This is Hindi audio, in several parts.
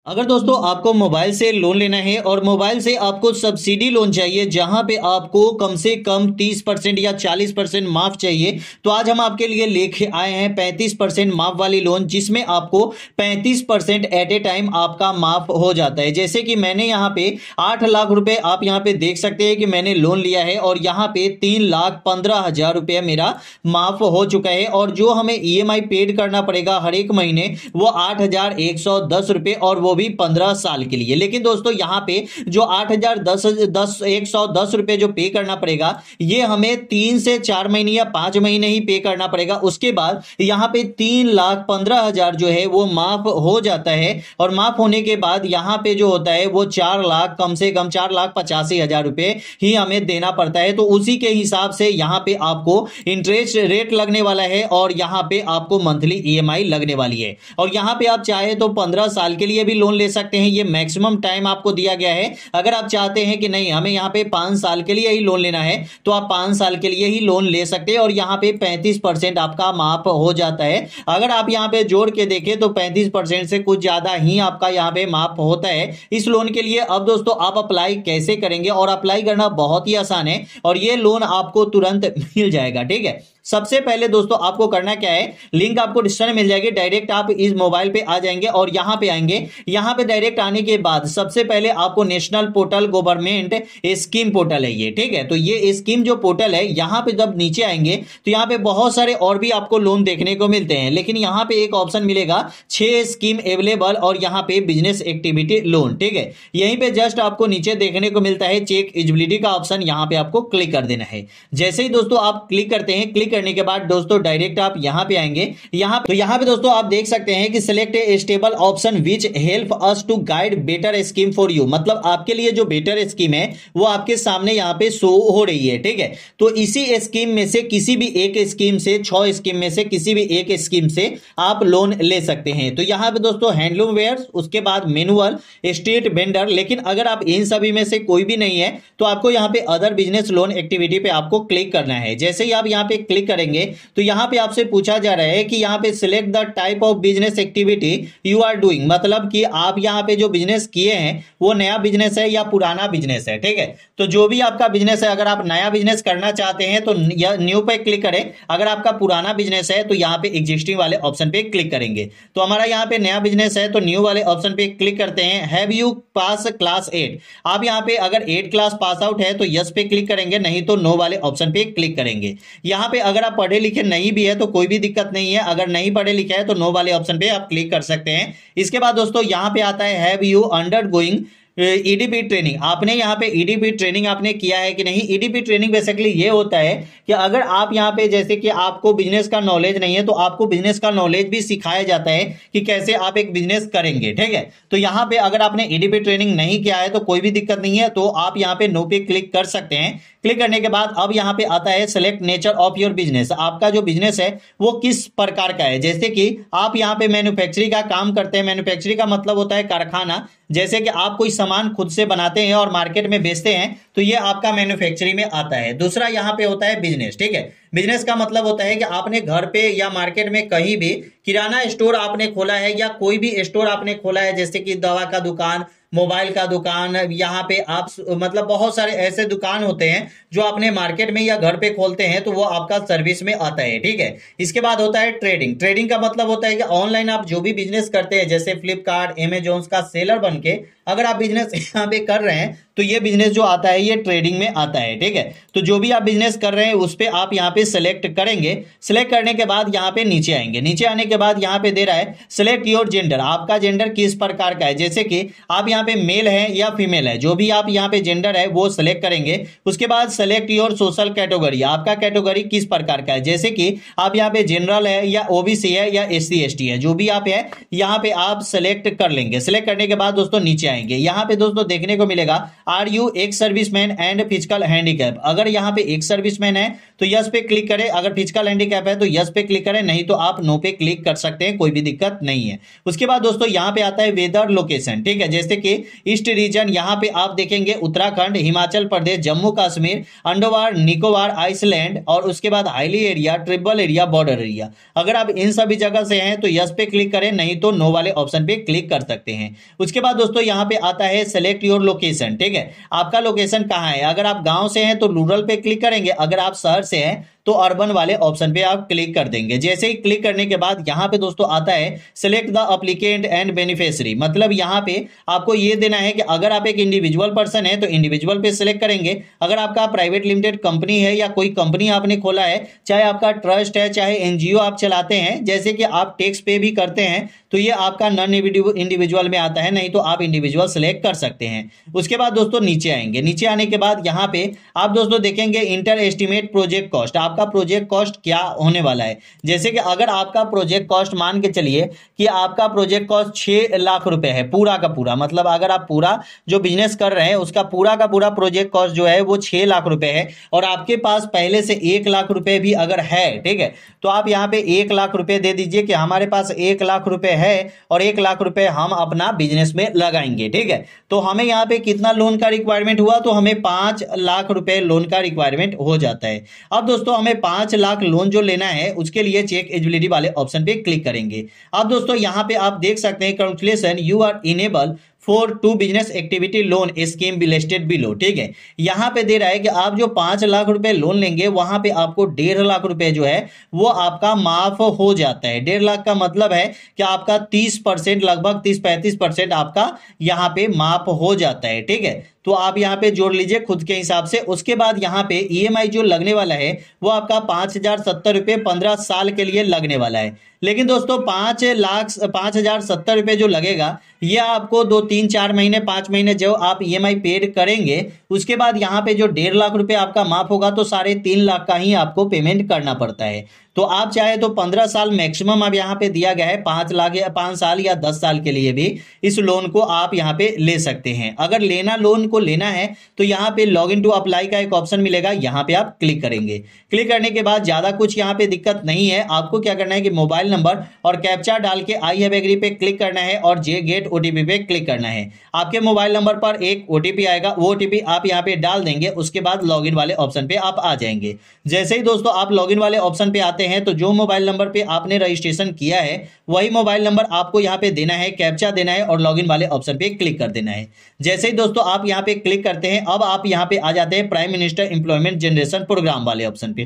अगर दोस्तों आपको मोबाइल से लोन लेना है और मोबाइल से आपको सब्सिडी लोन चाहिए जहां पे आपको कम से कम 30% या 40% माफ चाहिए, तो आज हम आपके लिए लेके आए हैं 35% माफ वाली लोन, जिसमें आपको 35% एट ए टाइम आपका माफ हो जाता है। जैसे कि मैंने यहाँ पे 8 लाख रुपए आप यहाँ पे देख सकते हैं कि मैंने लोन लिया है और यहाँ पे 3,15,000 रुपया मेरा माफ हो चुका है। और जो हमें ईएमआई पेड करना पड़ेगा हर एक महीने वो 8,110 रुपए, और वो भी 15 साल के लिए। लेकिन दोस्तों यहाँ पे जो 8,110 रुपए जो पे करना पड़ेगा ये हमें 3 से 4 महीने या 5 महीने ही पे करना पड़ेगा। उसके बाद यहाँ पे 3,15,000 जो है वो माफ हो जाता है। और माफ होने के बाद यहाँ पे जो होता है वो 4 लाख, कम से कम 4,85,000 रुपए ही हमें देना पड़ता है। तो उसी के हिसाब से यहाँ पे आपको इंटरेस्ट रेट लगने वाला है और यहाँ पे आपको मंथली ईएमआई लगने वाली है। और यहाँ पे आप चाहे तो 15 साल के लिए भी लोन ले सकते हैं, ये मैक्सिमम टाइम आपको दिया गया है। अगर आप चाहते हैं कि नहीं हमें यहाँ पे 5 साल के लिए ही लोन लेना है तो आप 5 साल के लिए ही लोन ले सकते हैं और यहाँ पे 35% आपका माफ हो जाता है। अगर आप यहाँ पे जोड़ के देखें तो 35% से कुछ ज्यादा ही आपका यहाँ पे माफ होता है इस लोन के लिए। अब दोस्तों आप अप्लाई कैसे करेंगे, और अप्लाई करना बहुत ही आसान है और ये लोन आपको तुरंत मिल जाएगा। ठीक है, सबसे पहले दोस्तों आपको करना क्या है, लिंक आपको डिस्क्रिप्शन में मिल जाएगी, डायरेक्ट आप इस मोबाइल पे आ जाएंगे और यहां पे आएंगे। यहां पे डायरेक्ट आने के बाद सबसे पहले आपको national portal government scheme portal है ये। ठीक है, तो ये स्कीम जो पोर्टल है यहां पे जब नीचे आएंगे तो यहां पे बहुत सारे और भी आपको लोन देखने को मिलते हैं, लेकिन यहां पे एक ऑप्शन मिलेगा 6 स्कीम अवेलेबल और यहां पे बिजनेस एक्टिविटी लोन। ठीक है, यहीं पे जस्ट आपको नीचे देखने को मिलता है चेक एलिजिबिलिटी का ऑप्शन, यहां पे आपको क्लिक कर देना है। जैसे ही दोस्तों आप क्लिक करते हैं, क्लिक करने के बाद दोस्तों डायरेक्ट आप यहां पे आएंगे। यहां पे दोस्तों आप देख सकते हैं कि select a stable option which help us to guide better scheme for you, मतलब आपके लिए जो बेटर स्कीम है वो आपके सामने यहां पे शो हो रही है। ठीक है, तो इसी स्कीम में से किसी भी एक स्कीम से, 6 स्कीम में से किसी भी एक स्कीम से आप लोन ले सकते हैं। तो यहां पे दोस्तों हैंडलूम वेयर, उसके बाद मैनुअल, स्ट्रीट वेंडर, लेकिन अगर आप इन सभी में से कोई भी नहीं है तो आपको यहां पे अदर बिजनेस लोन एक्टिविटी पे आपको क्लिक करना है। जैसे ही आप यहां पे क्लिक करेंगे तो यहां पे आपसे पूछा जा रहा है कि यहां पे select the type of business activity you are doing, मतलब कि आप यहां पे जो बिजनेस किए हैं वो नया बिजनेस है या पुराना बिजनेस है। ठीक है, तो जो भी आपका बिजनेस है, अगर आप नया बिजनेस करना चाहते हैं तो न्यू पे क्लिक करें, अगर आपका पुराना बिजनेस है तो यहां पे एग्जिस्टिंग वाले ऑप्शन पे क्लिक करेंगे। तो हमारा यहां पे नया बिजनेस है तो न्यू वाले ऑप्शन पे क्लिक करते हैं। हैव यू पास क्लास 8, आप यहां पे अगर 8 क्लास पास आउट है तो यस पे क्लिक करेंगे, नहीं तो नो वाले ऑप्शन पे क्लिक करेंगे। यहां पे अगर आप पढ़े लिखे नहीं भी है तो कोई भी दिक्कत नहीं है, अगर नहीं पढ़े लिखे है तो नो वाले ऑप्शन पे आप क्लिक कर सकते हैं। इसके बाद दोस्तों यहां पे आता है have you undergoing EDP training, आपने यहाँ पे ईडीपी ट्रेनिंग आपने किया है कि नहीं। ईडीपी ट्रेनिंग बेसिकली ये होता है कि अगर आप यहाँ पे जैसे कि आपको बिजनेस का नॉलेज नहीं है तो आपको बिजनेस का नॉलेज भी सिखाया जाता है कि कैसे आप एक बिजनेस करेंगे। ठीक है, तो यहाँ पे अगर आपने ईडीपी ट्रेनिंग नहीं किया है तो कोई भी दिक्कत नहीं है, तो आप यहाँ पे नो पे क्लिक कर सकते हैं। क्लिक करने के बाद अब यहाँ पे आता है select nature of your business, आपका जो बिजनेस है वो किस प्रकार का है। जैसे कि आप यहाँ पे मैन्युफैक्चरिंग का काम करते हैं, मैन्युफैक्चरिंग का मतलब होता है कारखाना, जैसे कि आप कोई सामान खुद से बनाते हैं और मार्केट में बेचते हैं तो ये आपका मैन्युफैक्चरिंग में आता है। दूसरा यहाँ पे होता है बिजनेस। ठीक है, बिजनेस का मतलब होता है कि आपने घर पे या मार्केट में कहीं भी किराना स्टोर आपने खोला है या कोई भी स्टोर आपने खोला है, जैसे कि दवा का दुकान, मोबाइल का दुकान, यहाँ पे आप मतलब बहुत सारे ऐसे दुकान होते हैं जो अपने मार्केट में या घर पे खोलते हैं तो वो आपका सर्विस में आता है। ठीक है, इसके बाद होता है ट्रेडिंग। ट्रेडिंग का मतलब होता है कि ऑनलाइन आप जो भी बिजनेस करते हैं, जैसे फ्लिपकार्ट, अमेजोन का सेलर बन के अगर आप बिजनेस यहाँ पे कर रहे हैं तो ये बिजनेस जो आता है ये ट्रेडिंग में आता है। ठीक है, तो जो भी आप बिजनेस कर रहे हैं उस पे आप यहाँ पे सिलेक्ट करेंगे। सिलेक्ट करने के बाद यहाँ पे नीचे आएंगे। नीचे आने के बाद यहाँ पे दे रहा है सिलेक्ट योर जेंडर, आपका जेंडर किस प्रकार का है, जैसे कि आप यहाँ पे मेल है या फीमेल है, जो भी आप यहाँ पे जेंडर है वो सिलेक्ट करेंगे। उसके बाद सिलेक्ट योर सोशल कैटेगरी, आपका कैटेगरी किस प्रकार का है, जैसे कि आप यहाँ पे जनरल है या ओबीसी है या एससी एसटी है, जो भी आप है यहाँ पे आप सिलेक्ट कर लेंगे। सिलेक्ट करने के बाद दोस्तों नीचे आएंगे। यहाँ पे दोस्तों देखने को मिलेगा are you ex serviceman and physical handicap, अगर यहाँ पे एक्स सर्विसमैन है तो यस पे क्लिक करें, अगर फिजिकल हैंडीकैप है तो यस पे क्लिक करें, नहीं तो आप नो पे क्लिक कर सकते हैं, कोई भी दिक्कत नहीं है। उसके बाद दोस्तों यहाँ पे आता है वेदर लोकेशन, ठीक है, जैसे कि ईस्ट रीजन, यहाँ पे आप देखेंगे उत्तराखंड, हिमाचल प्रदेश, जम्मू कश्मीर, अंडमान निकोबार, आइसलैंड, और उसके बाद hilly area, tribal area, border area. अगर आप इन सभी जगह से हैं तो यस पे क्लिक करें, नहीं तो नो वाले ऑप्शन पे क्लिक कर सकते हैं। उसके बाद दोस्तों यहाँ पे आता है सेलेक्ट योर लोकेशन, ठीक है, आपका लोकेशन कहाँ है। अगर आप गांव से हैं तो रूरल पे क्लिक करेंगे, अगर आप शहर से हैं तो अर्बन वाले ऑप्शन पे आप क्लिक कर देंगे। जैसे ही क्लिक करने के बाद यहाँ पे दोस्तों आता है select the applicant and beneficiary, मतलब यहाँ पे आपको ये देना है कि अगर आप एक इंडिविजुअल पर्सन है तो इंडिविजुअल पे सिलेक्ट करेंगे, अगर आपका प्राइवेट लिमिटेड कंपनी है या कोई कंपनी आपने खोला है, चाहे आपका ट्रस्ट है, चाहे एनजीओ आप चलाते हैं, जैसे कि आप टैक्स पे भी करते हैं, तो ये आपका नॉन इंडिविजुअल में आता है, नहीं तो आप इंडिविजुअल सिलेक्ट कर सकते हैं। उसके बाद दोस्तों नीचे आएंगे, नीचे आने के बाद यहाँ पे आप दोस्तों देखेंगे इंटर एस्टिमेट प्रोजेक्ट कॉस्ट, आपका प्रोजेक्ट कॉस्ट क्या होने वाला है। जैसे कि अगर आपका प्रोजेक्ट कॉस्ट मान के चलिए कि आपका प्रोजेक्ट कॉस्ट 6 लाख रुपए है पूरा का पूरा, मतलब अगर आप पूरा जो बिजनेस कर रहे हैं उसका पूरा का पूरा प्रोजेक्ट कॉस्ट जो है वो 6 लाख रुपए है, और आपके पास पहले से 1 लाख रुपए भी अगर है, ठीक है, तो आप यहाँ पे 1 लाख रुपए दे दीजिए कि हमारे पास 1 लाख रुपए है और 1 लाख रुपए हम अपना बिजनेस में लगाएंगे, ठीक है। तो हमें यहाँ पे कितना लोन का रिक्वायरमेंट हुआ, तो हमें 5 लाख रुपए लोन का रिक्वायरमेंट हो जाता है। अब दोस्तों हमें 5 लाख लोन जो लेना है उसके लिए चेक एलिजिबिलिटी वाले ऑप्शन पे क्लिक करेंगे। अब दोस्तों यहाँ पे आप देख सकते हैं congratulation you are enable for two business activity loan scheme be listed below, ठीक है। यहाँ पे दे रहा है कि आप जो 5 लाख रुपए लोन लेंगे वहां पे आपको 1.5 लाख रुपए जो है वो आपका माफ हो जाता है। 1.5 लाख का मतलब है कि आपका 30%, लगभग 30-35% आपका यहाँ पे माफ हो जाता है, ठीक है। तो आप यहाँ पे जोड़ लीजिए खुद के हिसाब से। उसके बाद यहाँ पे ईएमआई जो लगने वाला है वो आपका 5,070 रुपये 15 साल के लिए लगने वाला है। लेकिन दोस्तों 5,070 रुपये जो लगेगा ये आपको 2-3-4 महीने 5 महीने जो आप ईएमआई पेड करेंगे उसके बाद यहाँ पे जो 1.5 लाख रुपए आपका माफ होगा तो 3.5 लाख का ही आपको पेमेंट करना पड़ता है। तो आप चाहे तो 15 साल मैक्सिमम अब यहाँ पे दिया गया है, 5 लाख या 5 साल या 10 साल के लिए भी इस लोन को आप यहाँ पे ले सकते हैं। अगर लोन को लेना है तो यहाँ पे लॉग इन टू अप्लाई का एक ऑप्शन मिलेगा, यहाँ पे आप क्लिक करेंगे। क्लिक करने के बाद ज्यादा कुछ यहाँ पे दिक्कत नहीं है, आपको क्या करना है कि मोबाइल नंबर और कैप्चा डाल के आई हैव एग्री पे क्लिक करना है और जे गेट ओटीपी पे क्लिक करना है। आपके मोबाइल नंबर पर एक ओटीपी आएगा, वो ओटीपी आप यहाँ पे डाल देंगे, उसके बाद लॉगिन वाले ऑप्शन पे आप आ जाएंगे। जैसे ही दोस्तों आप लॉगिन वाले ऑप्शन पे आते हैं तो जो मोबाइल नंबर पे आपने रजिस्ट्रेशन किया है वही मोबाइल नंबर आपको यहाँ पे देना है, कैप्चा देना है और लॉगिन वाले ऑप्शन पे क्लिक कर देना है। जैसे ही दोस्तों आप यहाँ पे क्लिक करते हैं अब आप यहाँ पे आ जाते हैं prime minister employment generation programme वाले ऑप्शन पे,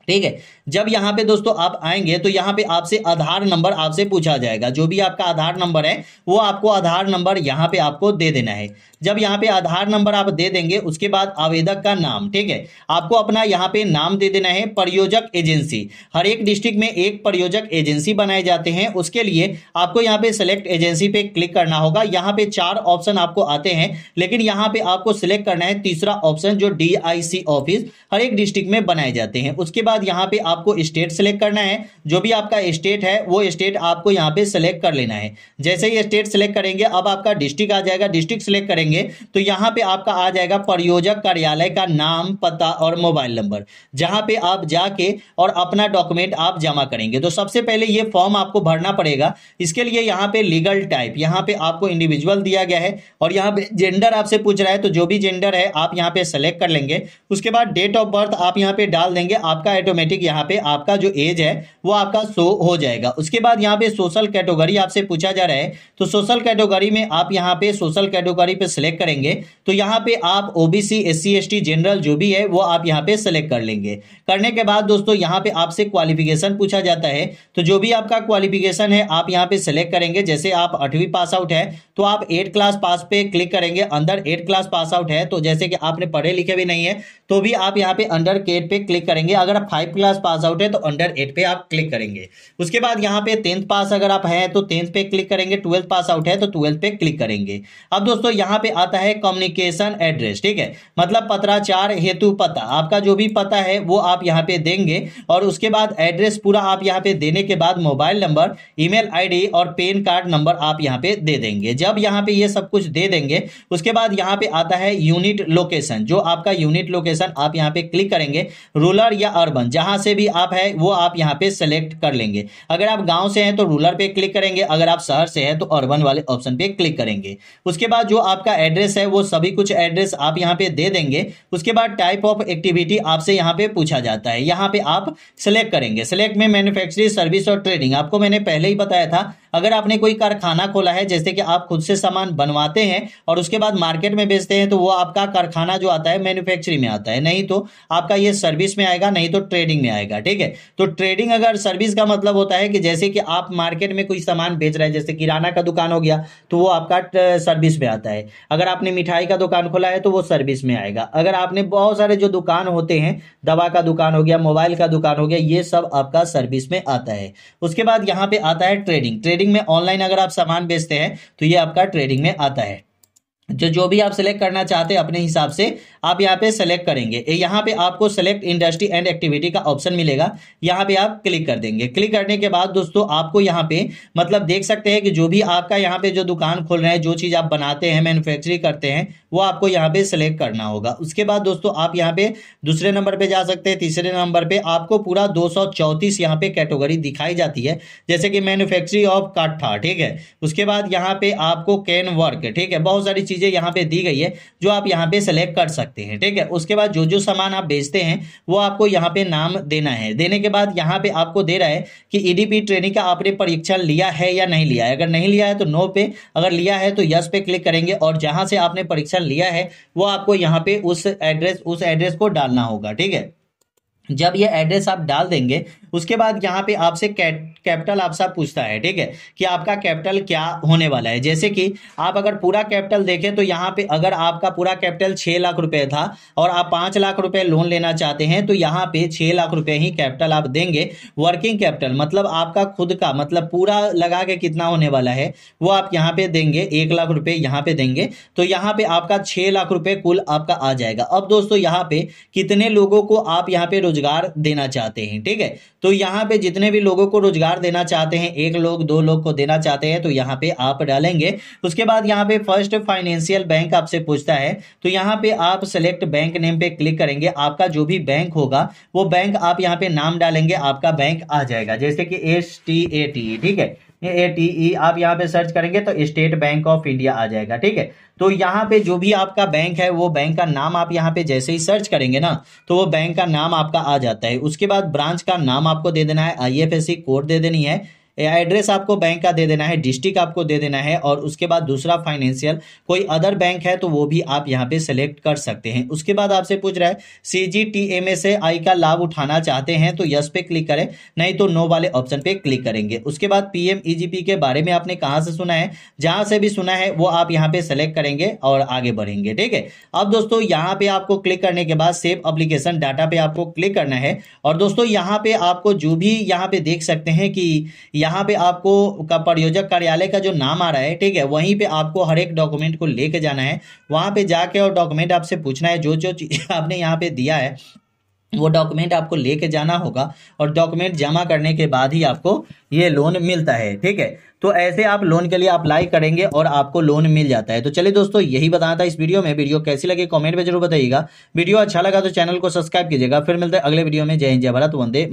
ठीक है। जब यहाँ पे दोस्तों आप आएंगे तो यहाँ पे आपसे आधार नंबर आपसे पूछा जाएगा, जो भी आपका आधार नंबर है वो आपको आधार नंबर यहाँ पे आपको दे देना है। जब यहाँ पे आधार नंबर आप दे देंगे उसके बाद आवेदक का नाम, ठीक है, आपको अपना यहाँ पे नाम दे देना है। प्रयोजक एजेंसी, हर एक डिस्ट्रिक्ट में एक प्रयोजक एजेंसी बनाए जाते हैं, उसके लिए आपको यहाँ पे सिलेक्ट एजेंसी पे क्लिक करना होगा। यहाँ पे 4 ऑप्शन आपको आते हैं, लेकिन यहाँ पे आपको सिलेक्ट करना है तीसरा ऑप्शन जो DIC ऑफिस हर एक डिस्ट्रिक्ट में बनाए जाते हैं। उसके बाद यहाँ पे आपको स्टेट सिलेक्ट करना है, जो भी आपका स्टेट है वो स्टेट आपको यहाँ पे सिलेक्ट कर लेना है। जैसे ही स्टेट सिलेक्ट करेंगे अब आपका डिस्ट्रिक्ट आ जाएगा, डिस्ट्रिक्ट सिलेक्ट करेंगे तो यहाँ पे आपका आ जाएगा प्रयोजक कार्यालय का नाम, पता और मोबाइल नंबर, जहां पे आप जाके और अपना डॉक्यूमेंट आप जमा करेंगे। तो सबसे पहले ये फॉर्म आपको भरना पड़ेगा। इसके लिए यहाँ पे लीगल टाइप, यहाँ पे आपको इंडिविजुअल दिया गया है और यहाँ पे जेंडर आपसे पूछ रहा है, तो जो भी जेंडर है आप यहाँ पे सेलेक्ट कर लेंगे। उसके बाद डेट ऑफ बर्थ आप यहाँ पे डाल देंगे, आपका ऑटोमेटिक यहाँ पे आपका जो एज है वो आपका शो हो जाएगा। उसके बाद यहाँ पे सोशल कैटेगरी आपसे पूछा जा रहा है, तो सोशल कैटेगरी में आप यहाँ पे सोशल कैटेगरी पे सिलेक्ट करेंगे तो यहाँ पे आप ओबीसी, SC, ST, जनरल जो भी है वो आप यहाँ पे सिलेक्ट कर लेंगे। करने के बाद दोस्तों यहाँ पे आपसे क्वालिफिकेशन पूछा जाता है, तो जो भी आपका क्वालिफिकेशन है आप यहाँ पे सिलेक्ट करेंगे। जैसे आप 8वीं पास आउट है तो आप 8 क्लास पास पे क्लिक करेंगे, अंदर 8 क्लास पास आउट है तो जैसे कि आपने पढ़े लिखे भी नहीं है तो भी आप यहाँ पे अंडर 8 पे क्लिक करेंगे। अगर आप 5 क्लास पास आउट है तो अंडर 8 पे आप क्लिक करेंगे। उसके बाद यहाँ पे 10th पास अगर आप हैं तो 10th पे क्लिक करेंगे, 12th पास आउट है तो 12th पे क्लिक करेंगे। अब दोस्तों यहाँ पे आता है कम्युनिकेशन एड्रेस, ठीक है, मतलब पत्राचार हेतु पता, आपका जो भी पता है वो आप यहाँ पे देंगे और उसके बाद एड्रेस पूरा आप यहाँ पे देने के बाद मोबाइल नंबर, ईमेल आईडी और पैन कार्ड नंबर आप यहाँ पे दे देंगे। जब यहाँ पे ये सब कुछ दे देंगे उसके बाद यहाँ पे आता है यूनिट लोकेशन, जो आपका यूनिट लोकेशन आप यहाँ पे क्लिक करेंगे, रूरल या अर्बन जहां से भी आप है वो आप यहाँ पे सेलेक्ट कर लेंगे। अगर आप गांव से हैं तो रूरल पे क्लिक करेंगे, अगर आप शहर से हैं तो अर्बन वाले ऑप्शन पे क्लिक करेंगे। उसके बाद जो आपका एड्रेस है वो सभी कुछ एड्रेस आप यहाँ पे दे देंगे। उसके बाद टाइप ऑफ एक्टिविटी आपसे यहाँ पे पूछा जाता है, यहाँ पे आप सेलेक्ट करेंगे। सेलेक्ट में मैन्युफैक्चरिंग, सर्विस और ट्रेडिंग, आपको मैंने पहले ही बताया था अगर आपने कोई कारखाना खोला है, जैसे कि आप खुद से सामान बनवाते हैं और उसके बाद मार्केट में बेचते हैं, तो वो आपका कारखाना जो आता है मैन्युफैक्चरिंग में आता है, नहीं तो आपका ये सर्विस में आएगा, नहीं तो ट्रेडिंग में आएगा, ठीक है। तो ट्रेडिंग अगर सर्विस का मतलब होता है कि जैसे कि आप मार्केट में कोई सामान बेच रहे हैं, जैसे किराना का दुकान हो गया तो वो आपका सर्विस में आता है। अगर आपने मिठाई का दुकान खोला है तो वो सर्विस में आएगा। अगर आपने बहुत सारे जो दुकान होते हैं, दवा का दुकान हो गया, मोबाइल का दुकान हो गया, ये सब आपका सर्विस में आता है। उसके बाद यहाँ पे आता है ट्रेडिंग। ट्रेडिंग में ऑनलाइन अगर आप सामान बेचते हैं तो ये आपका ट्रेडिंग में आता है। जो भी आप सेलेक्ट करना चाहते हैं अपने हिसाब से आप यहाँ पे सेलेक्ट करेंगे। यहाँ पे आपको सेलेक्ट इंडस्ट्री एंड एक्टिविटी का ऑप्शन मिलेगा, यहाँ पे आप क्लिक कर देंगे। क्लिक करने के बाद दोस्तों आपको यहाँ पे मतलब देख सकते हैं कि जो भी आपका यहाँ पे जो दुकान खोल रहे हैं, जो चीज़ आप बनाते हैं, मैन्युफैक्चरिंग करते हैं, वो आपको यहाँ पे सेलेक्ट करना होगा। उसके बाद दोस्तों आप यहाँ पे दूसरे नंबर पे जा सकते हैं। तीसरे नंबर पे आपको पूरा 234 यहाँ पे कैटेगरी दिखाई जाती है, जैसे कि मैन्युफैक्चरिंग ऑफ काठा, ठीक है। उसके बाद यहाँ पे आपको कैन वर्क, ठीक है, बहुत सारी चीजें यहाँ पे दी गई है जो आप यहाँ पे सेलेक्ट कर सकते हैं, ठीक है। उसके बाद जो जो सामान आप बेचते हैं वो आपको यहाँ पे नाम देना है। देने के बाद यहाँ पे आपको दे रहा है कि ईडीपी ट्रेनिंग का आपने परीक्षण लिया है या नहीं लिया है। अगर नहीं लिया है तो नो पे, अगर लिया है तो यस पे क्लिक करेंगे और जहां से आपने परीक्षण लिया है वो आपको यहाँ पे उस एड्रेस को डालना होगा, ठीक है। जब ये एड्रेस आप डाल देंगे उसके बाद यहाँ पे आपसे कैपिटल आपसे पूछता है, ठीक है, कि आपका कैपिटल क्या होने वाला है। जैसे कि आप अगर पूरा कैपिटल देखें तो यहाँ पे अगर आपका पूरा कैपिटल 6 लाख रुपए था और आप 5 लाख रुपए लोन लेना चाहते हैं तो यहाँ पे 6 लाख रुपए ही कैपिटल आप देंगे। वर्किंग कैपिटल मतलब आपका खुद का, मतलब पूरा लगा के कितना होने वाला है वो आप यहाँ पे देंगे, 1 लाख रुपए यहाँ पे देंगे, तो यहाँ पे आपका 6 लाख रुपए कुल आपका आ जाएगा। अब दोस्तों यहाँ पे कितने लोगों को आप यहाँ पे रोजगार देना चाहते हैं, ठीक है, तो यहाँ पे जितने भी लोगों को रोजगार देना चाहते हैं, 1 लोग 2 लोग को देना चाहते हैं, तो यहाँ पे आप डालेंगे। उसके बाद यहाँ पे फर्स्ट फाइनेंशियल बैंक आपसे पूछता है, तो यहाँ पे आप सेलेक्ट बैंक नेम पे क्लिक करेंगे। आपका जो भी बैंक होगा वो बैंक आप यहाँ पे नाम डालेंगे, आपका बैंक आ जाएगा, जैसे कि STATE, ठीक है, ATE आप यहाँ पे सर्च करेंगे तो स्टेट बैंक ऑफ इंडिया आ जाएगा, ठीक है। तो यहाँ पे जो भी आपका बैंक है वो बैंक का नाम आप यहाँ पे जैसे ही सर्च करेंगे ना तो वो बैंक का नाम आपका आ जाता है। उसके बाद ब्रांच का नाम आपको दे देना है, IFSC कोड दे देनी है, एड्रेस आपको बैंक का दे देना है, डिस्ट्रिक्ट आपको दे देना है, और उसके बाद दूसरा फाइनेंशियल कोई अदर बैंक है तो वो भी आप यहाँ पे सेलेक्ट कर सकते हैं। उसके बाद आपसे पूछ रहा है CGTMSA का लाभ उठाना चाहते हैं तो यस पे क्लिक करें, नहीं तो नो वाले ऑप्शन पे क्लिक करेंगे। उसके बाद PMEGP के बारे में आपने कहाँ से सुना है, जहां से भी सुना है वो आप यहाँ पे सेलेक्ट करेंगे और आगे बढ़ेंगे, ठीक है। अब दोस्तों यहाँ पे आपको क्लिक करने के बाद सेव एप्लीकेशन डाटा पे आपको क्लिक करना है, और दोस्तों यहाँ पे आपको जो भी यहाँ पे देख सकते हैं कि यहाँ पे आपको का प्रयोजक कार्यालय का जो नाम आ रहा है, ठीक है, वहीं पे आपको हर एक डॉक्यूमेंट को लेके जाना है, वहां पे जाके और डॉक्यूमेंट आपसे पूछना है, जो जो चीज आपने यहाँ पे दिया है वो डॉक्यूमेंट आपको लेके जाना होगा, और डॉक्यूमेंट जमा करने के बाद ही आपको ये लोन मिलता है, ठीक है। तो ऐसे आप लोन के लिए अप्लाई करेंगे और आपको लोन मिल जाता है। तो चलिए दोस्तों यही बताना था इस वीडियो में। वीडियो कैसी लगी कमेंट में जरूर बताइएगा। वीडियो अच्छा लगा तो चैनल को सब्सक्राइब कीजिएगा। फिर मिलते हैं अगले वीडियो में। जय हिंद, जय भारत, वंदे।